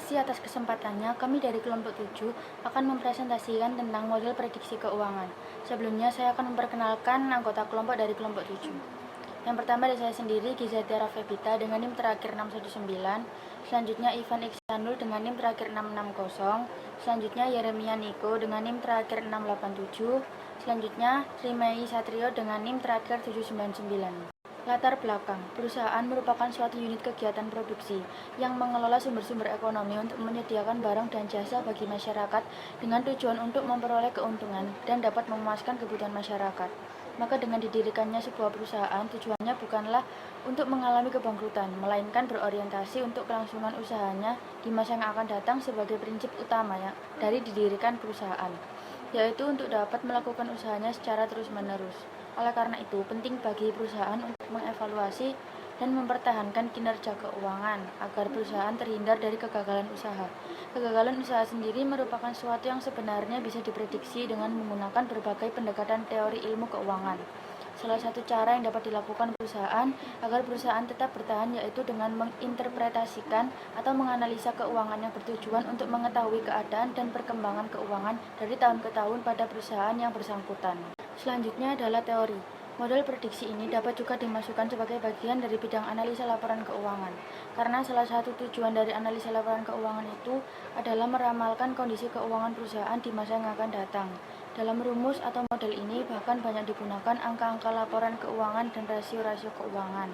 kasih atas kesempatannya. Kami dari kelompok 7 akan mempresentasikan tentang model prediksi keuangan. Sebelumnya saya akan memperkenalkan anggota kelompok dari kelompok 7. Yang pertama dari saya sendiri, Gizatia Febita dengan NIM terakhir 619. Selanjutnya Ivan Iksanul dengan NIM terakhir 660. Selanjutnya Yeremia Niko dengan NIM terakhir 687. Selanjutnya Trimei Satrio dengan NIM terakhir 799. Latar belakang, perusahaan merupakan suatu unit kegiatan produksi yang mengelola sumber-sumber ekonomi untuk menyediakan barang dan jasa bagi masyarakat dengan tujuan untuk memperoleh keuntungan dan dapat memuaskan kebutuhan masyarakat. Maka dengan didirikannya sebuah perusahaan, tujuannya bukanlah untuk mengalami kebangkrutan, melainkan berorientasi untuk kelangsungan usahanya di masa yang akan datang sebagai prinsip utamanya dari didirikan perusahaan, yaitu untuk dapat melakukan usahanya secara terus-menerus. Oleh karena itu, penting bagi perusahaan untuk mengevaluasi dan mempertahankan kinerja keuangan agar perusahaan terhindar dari kegagalan usaha. Kegagalan usaha sendiri merupakan sesuatu yang sebenarnya bisa diprediksi dengan menggunakan berbagai pendekatan teori ilmu keuangan. Salah satu cara yang dapat dilakukan perusahaan agar perusahaan tetap bertahan yaitu dengan menginterpretasikan atau menganalisa keuangan yang bertujuan untuk mengetahui keadaan dan perkembangan keuangan dari tahun ke tahun pada perusahaan yang bersangkutan. Selanjutnya adalah teori. Model prediksi ini dapat juga dimasukkan sebagai bagian dari bidang analisa laporan keuangan, karena salah satu tujuan dari analisa laporan keuangan itu adalah meramalkan kondisi keuangan perusahaan di masa yang akan datang. Dalam rumus atau model ini bahkan banyak digunakan angka-angka laporan keuangan dan rasio-rasio keuangan.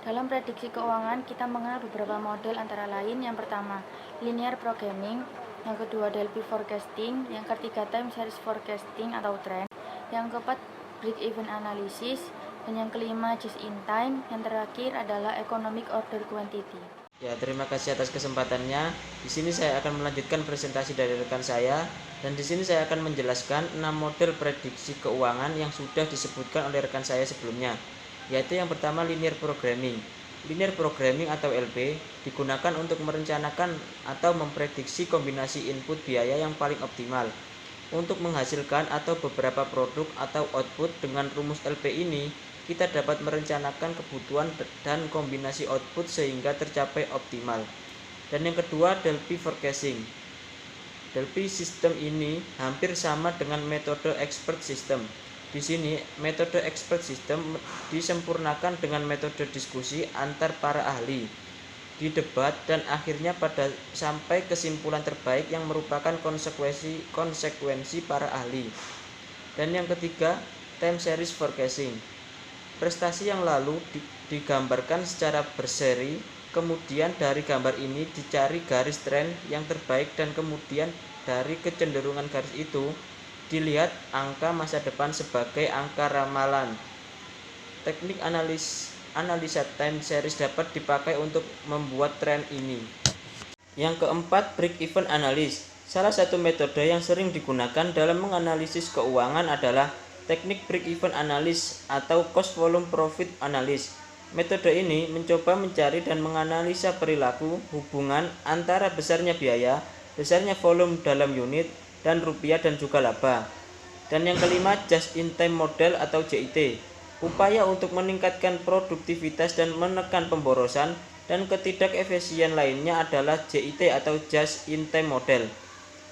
Dalam prediksi keuangan, kita mengenal beberapa model antara lain. Yang pertama, linear programming, yang kedua Delphi forecasting, yang ketiga time series forecasting atau trend, yang keempat break-even analysis, dan yang kelima just in time, yang terakhir adalah economic order quantity. Ya, terima kasih atas kesempatannya. Di sini saya akan melanjutkan presentasi dari rekan saya, dan di sini saya akan menjelaskan 6 model prediksi keuangan yang sudah disebutkan oleh rekan saya sebelumnya, yaitu yang pertama linear programming. Linear programming atau LP digunakan untuk merencanakan atau memprediksi kombinasi input biaya yang paling optimal untuk menghasilkan atau beberapa produk atau output. Dengan rumus LP ini, kita dapat merencanakan kebutuhan dan kombinasi output sehingga tercapai optimal. Dan yang kedua, Delphi forecasting. Delphi system ini hampir sama dengan metode expert system. Di sini, metode expert system disempurnakan dengan metode diskusi antar para ahli di debat dan akhirnya pada sampai kesimpulan terbaik yang merupakan konsekuensi para ahli. Dan yang ketiga, time series forecasting. Prestasi yang lalu digambarkan secara berseri, kemudian dari gambar ini dicari garis tren yang terbaik dan kemudian dari kecenderungan garis itu dilihat angka masa depan sebagai angka ramalan. Teknik analisa time series dapat dipakai untuk membuat tren ini. Yang keempat, break-even analysis. Salah satu metode yang sering digunakan dalam menganalisis keuangan adalah teknik break-even analysis atau cost volume profit analysis. Metode ini mencoba mencari dan menganalisa perilaku hubungan antara besarnya biaya, besarnya volume dalam unit, dan rupiah dan juga laba. Dan yang kelima, just-in-time model atau JIT. Upaya untuk meningkatkan produktivitas dan menekan pemborosan dan ketidakefisien lainnya adalah JIT atau just-in-time model.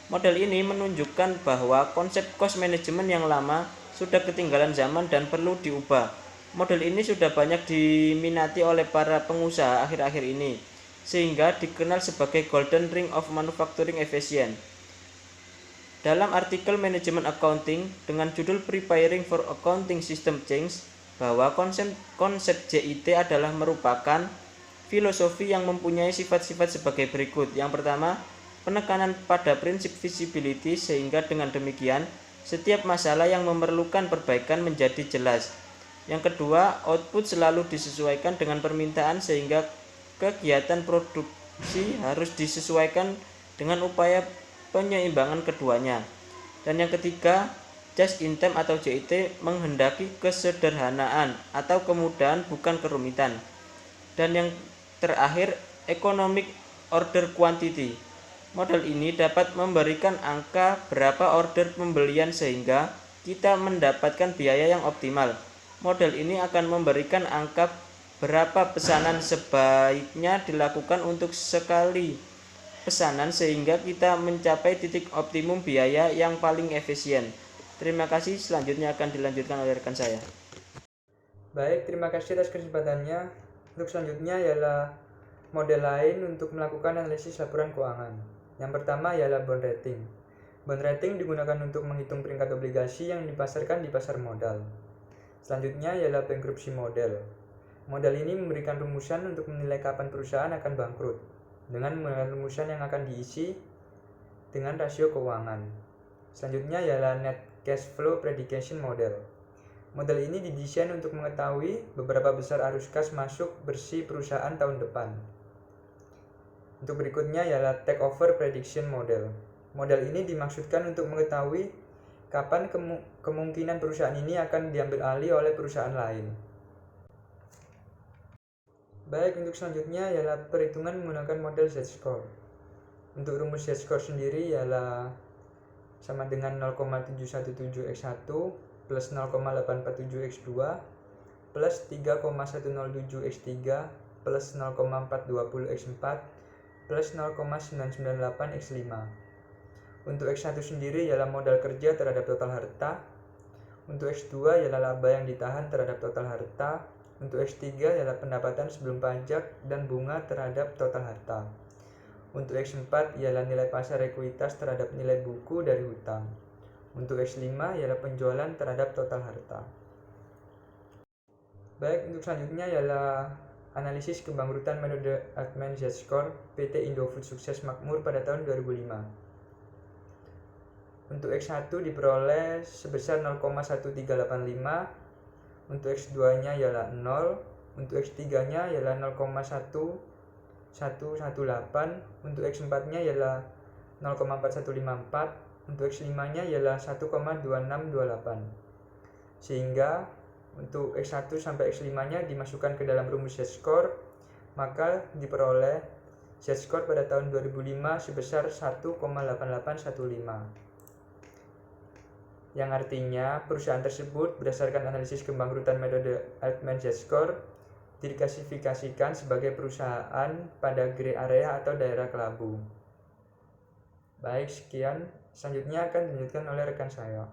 Model ini menunjukkan bahwa konsep cost management yang lama sudah ketinggalan zaman dan perlu diubah. Model ini sudah banyak diminati oleh para pengusaha akhir-akhir ini, sehingga dikenal sebagai Golden Ring of Manufacturing Efficient. Dalam artikel Management Accounting dengan judul Preparing for Accounting System Change, bahwa konsep JIT adalah merupakan filosofi yang mempunyai sifat-sifat sebagai berikut. Yang pertama, penekanan pada prinsip visibility sehingga dengan demikian setiap masalah yang memerlukan perbaikan menjadi jelas. Yang kedua, output selalu disesuaikan dengan permintaan sehingga kegiatan produksi harus disesuaikan dengan upaya penyeimbangan keduanya. Dan yang ketiga, just in time atau JIT menghendaki kesederhanaan atau kemudahan bukan kerumitan. Dan yang terakhir, economic order quantity. Model ini dapat memberikan angka berapa order pembelian sehingga kita mendapatkan biaya yang optimal. Model ini akan memberikan angka berapa pesanan sebaiknya dilakukan untuk sekali pesanan sehingga kita mencapai titik optimum biaya yang paling efisien. Terima kasih, selanjutnya akan dilanjutkan oleh rekan saya. Baik, terima kasih atas kesempatannya. Untuk selanjutnya ialah model lain untuk melakukan analisis laporan keuangan. Yang pertama ialah bond rating. Bond rating digunakan untuk menghitung peringkat obligasi yang dipasarkan di pasar modal. Selanjutnya ialah bankruptcy model. Model ini memberikan rumusan untuk menilai kapan perusahaan akan bangkrut, dengan menggunakan rumusan yang akan diisi dengan rasio keuangan. Selanjutnya ialah net cash flow prediction model. Model ini didesain untuk mengetahui beberapa besar arus kas masuk bersih perusahaan tahun depan. Untuk berikutnya ialah takeover prediction model. Model ini dimaksudkan untuk mengetahui kapan kemungkinan perusahaan ini akan diambil alih oleh perusahaan lain. Baik, untuk selanjutnya ialah perhitungan menggunakan model Z-score. Untuk rumus Z-score sendiri ialah sama dengan 0,717x1 plus 0,847x2 plus 3,107x3 plus 0,420x4 plus 0,998x5. Untuk X1 sendiri ialah modal kerja terhadap total harta. Untuk X2 ialah laba yang ditahan terhadap total harta. Untuk X3 ialah pendapatan sebelum pajak dan bunga terhadap total harta. Untuk X4 ialah nilai pasar ekuitas terhadap nilai buku dari hutang. Untuk X5 ialah penjualan terhadap total harta. Baik, untuk selanjutnya ialah analisis kebangkrutan metode Altman Z-score PT Indofood Sukses Makmur pada tahun 2005. Untuk X1 diperoleh sebesar 0,1385. Untuk X2-nya ialah 0, untuk X3-nya ialah 0,1118, untuk X4-nya ialah 0,4154, untuk X5-nya ialah 1,2628. Sehingga untuk X1 sampai X5-nya dimasukkan ke dalam rumus Z-score, maka diperoleh Z-score pada tahun 2005 sebesar 1,8815. Yang artinya perusahaan tersebut berdasarkan analisis kebangkrutan metode Altman Z-score diklasifikasikan sebagai perusahaan pada grey area atau daerah kelabu. Baik, sekian. Selanjutnya akan dilanjutkan oleh rekan saya.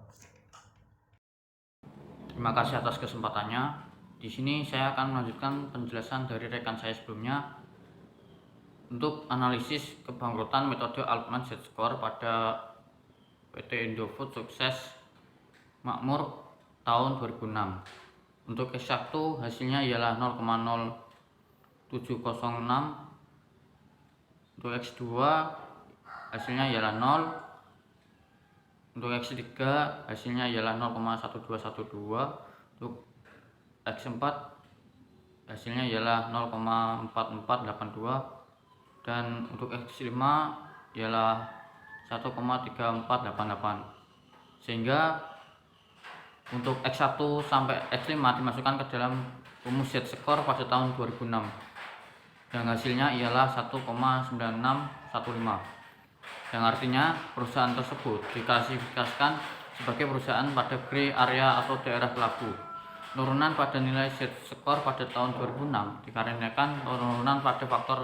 Terima kasih atas kesempatannya. Di sini saya akan melanjutkan penjelasan dari rekan saya sebelumnya untuk analisis kebangkrutan metode Altman Z-score pada PT Indofood Sukses Makmur tahun 2006. Untuk X1 hasilnya ialah 0,0706. Untuk X2 hasilnya ialah 0. Untuk X3 hasilnya ialah 0,1212. Untuk X4 hasilnya ialah 0,4482 dan untuk X5 ialah 1,3488. Sehingga untuk X1 sampai X5 dimasukkan ke dalam rumus Z-score pada tahun 2006 yang hasilnya ialah 1,9615, yang artinya perusahaan tersebut diklasifikasikan sebagai perusahaan pada grey area atau daerah kelabu. Penurunan pada nilai Z-score pada tahun 2006 dikarenakan penurunan pada faktor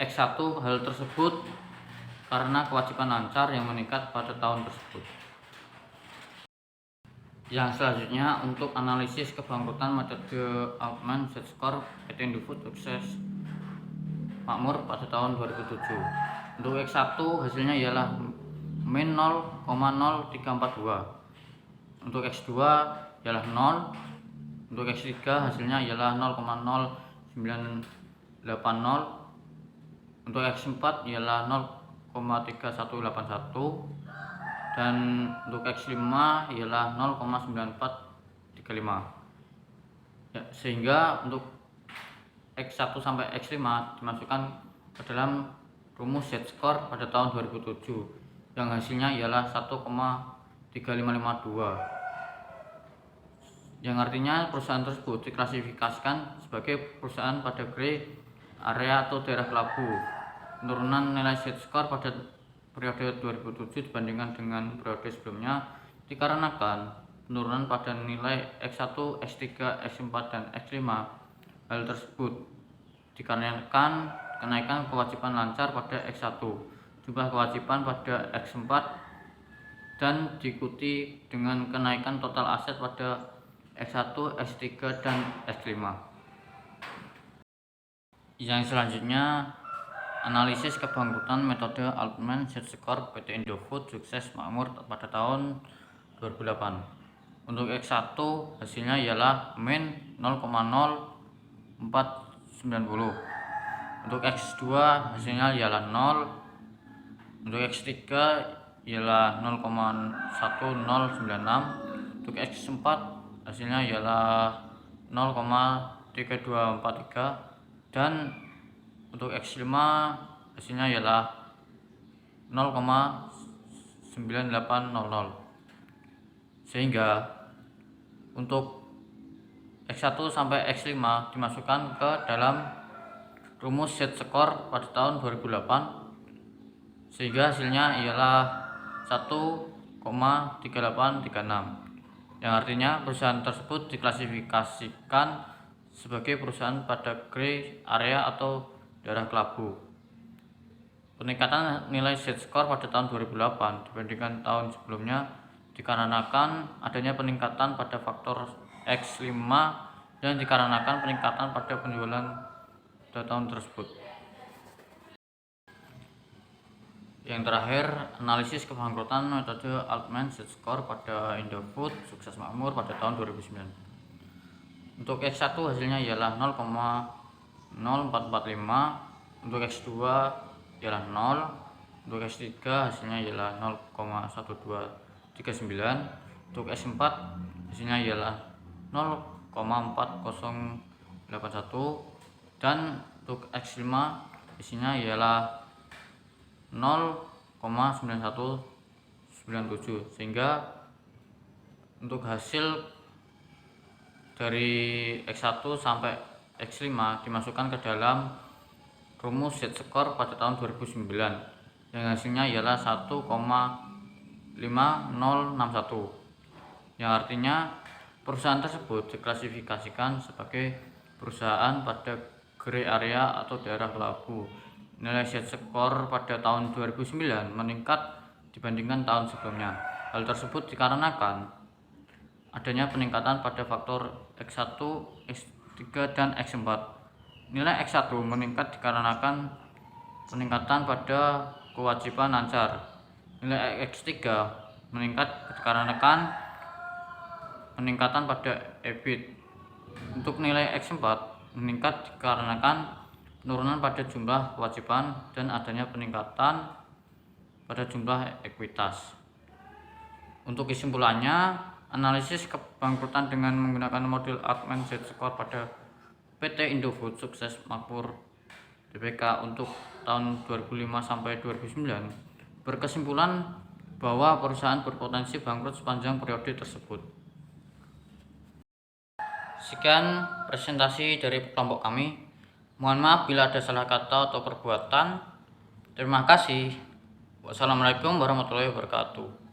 X1. Hal tersebut karena kewajiban lancar yang meningkat pada tahun tersebut. Yang selanjutnya untuk analisis kebangkrutan metode Altman Z-score PT Indofood Sukses Makmur pada tahun 2007. Untuk X1 hasilnya ialah min 0,0342. Untuk X2 ialah 0. Untuk X3 hasilnya ialah 0,0980. Untuk X4 ialah 0,3181 dan untuk X5 ialah 0,9435. Ya, sehingga untuk X1 sampai X5 dimasukkan ke dalam rumus Z-score pada tahun 2007 yang hasilnya ialah 1,3552. Yang artinya perusahaan tersebut diklasifikasikan sebagai perusahaan pada grey area atau daerah kelabu. Penurunan nilai Z-score pada periode 2007 dibandingkan dengan periode sebelumnya dikarenakan penurunan pada nilai X1, X3, X4, dan X5. Hal tersebut dikarenakan kenaikan kewajiban lancar pada X1, jumlah kewajiban pada X4, dan diikuti dengan kenaikan total aset pada X1, X3, dan X5. Yang selanjutnya, analisis kebangkrutan metode Altman Z-Score PT Indofood sukses makmur pada tahun 2008. Untuk X1 hasilnya ialah min 0,0490. Untuk X2 hasilnya ialah 0. Untuk X3 ialah 0,1096. Untuk X4 hasilnya ialah 0,3243, dan untuk X5 hasilnya ialah 0,9800. Sehingga untuk X1 sampai X5 dimasukkan ke dalam rumus Z-Score pada tahun 2008, sehingga hasilnya ialah 1,3836, yang artinya perusahaan tersebut diklasifikasikan sebagai perusahaan pada gray area atau daerah kelabu. Peningkatan nilai Z-Score pada tahun 2008 dibandingkan tahun sebelumnya dikarenakan adanya peningkatan pada faktor X5 dan dikarenakan peningkatan pada penjualan pada tahun tersebut. Yang terakhir, analisis kebangkrutan metode Altman Z-Score pada Indofood sukses makmur pada tahun 2009. Untuk X1 hasilnya ialah 0,0445, untuk X2 ialah 0, untuk X3 hasilnya ialah 0,1239, untuk X4 hasilnya ialah 0,4081, dan untuk X5 hasilnya ialah 0,9197, sehingga untuk hasil dari X1 sampai X5 dimasukkan ke dalam rumus Z-Score pada tahun 2009, yang hasilnya ialah 1,5061, yang artinya perusahaan tersebut diklasifikasikan sebagai perusahaan pada gray area atau daerah kelabu. Nilai Z-Score pada tahun 2009 meningkat dibandingkan tahun sebelumnya. Hal tersebut dikarenakan adanya peningkatan pada faktor X1, X3, dan X4. Nilai X1 meningkat dikarenakan peningkatan pada kewajiban lancar. Nilai X3 meningkat dikarenakan peningkatan pada EBIT. Untuk nilai X4 meningkat dikarenakan penurunan pada jumlah kewajiban dan adanya peningkatan pada jumlah ekuitas. Untuk kesimpulannya, analisis kebangkrutan dengan menggunakan model Altman Z-Score pada PT Indofood sukses makmur BPK untuk tahun 2005 sampai 2009 berkesimpulan bahwa perusahaan berpotensi bangkrut sepanjang periode tersebut. Sekian presentasi dari kelompok kami. Mohon maaf bila ada salah kata atau perbuatan. Terima kasih. Wassalamualaikum warahmatullahi wabarakatuh.